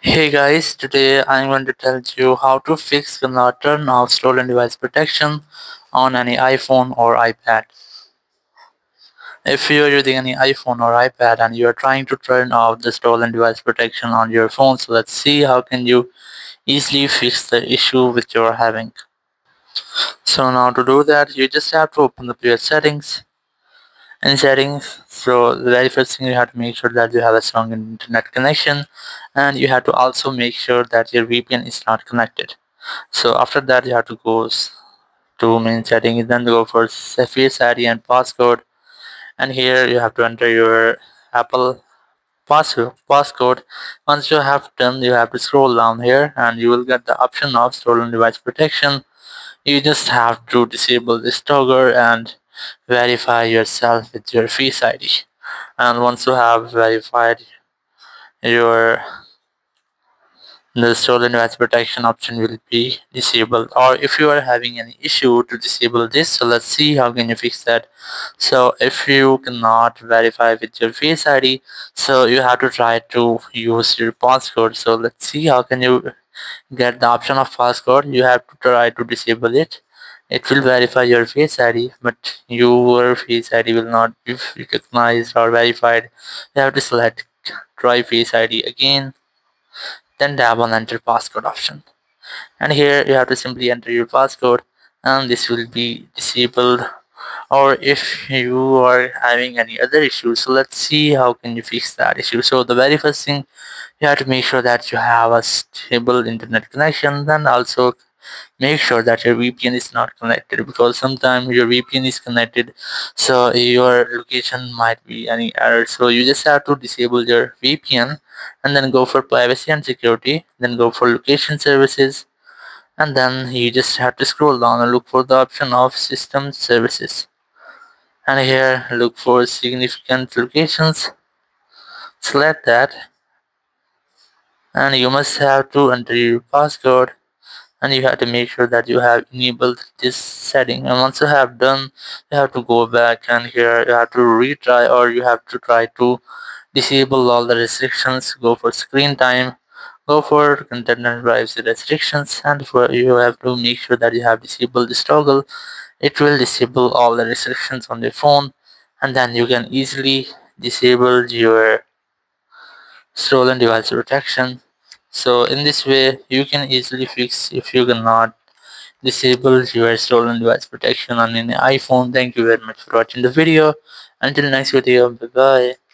Hey guys, today I'm going to tell you how to fix the turn off stolen device protection on any iPhone or iPad. If you're using any iPhone or iPad and you're trying to turn off the stolen device protection on your phone, so let's see how can you easily fix the issue which you're having. So now to do that, you just have to open up your settings. In settings, so the very first thing you have to make sure that you have a strong internet connection, and you have to also make sure that your VPN is not connected. So after that you have to to main settings, then go for Face ID and passcode, and here you have to enter your Apple passcode. Once you have done, you have to scroll down here and you will get the option of stolen device protection. You just have to disable this toggle and verify yourself with your Face ID. And once you have verified your the stolen device protection option will be disabled, or if you are having any issue to disable this, so let's see how can you fix that. So if you cannot verify with your Face ID, so you have to try to use your passcode. So let's see how can you get the option of passcode. You have to try to disable it. It will verify your Face ID, but your Face ID will not be recognized or verified. You have to select try Face ID again, then tap on enter passcode option, and here you have to simply enter your passcode and this will be disabled. Or if you are having any other issues, so let's see how can you fix that issue. So the very first thing, you have to make sure that you have a stable internet connection, then also make sure that your VPN is not connected, because sometimes your VPN is connected, so your location might be any error. So you just have to disable your VPN and then go for privacy and security, then go for location services, and then you just have to scroll down and look for the option of system services, and here look for significant locations, select that, and you must have to enter your passcode, and you have to make sure that you have enabled this setting. And once you have done, you have to go back, and here you have to retry, or you have to try to disable all the restrictions. Go for screen time, go for content and privacy restrictions, and for you have to make sure that you have disabled this toggle. It will disable all the restrictions on your phone, and then you can easily disable your stolen device protection. So in this way you can easily fix if you cannot disable your stolen device protection on an iPhone. Thank you very much for watching the video. Until next video, bye bye.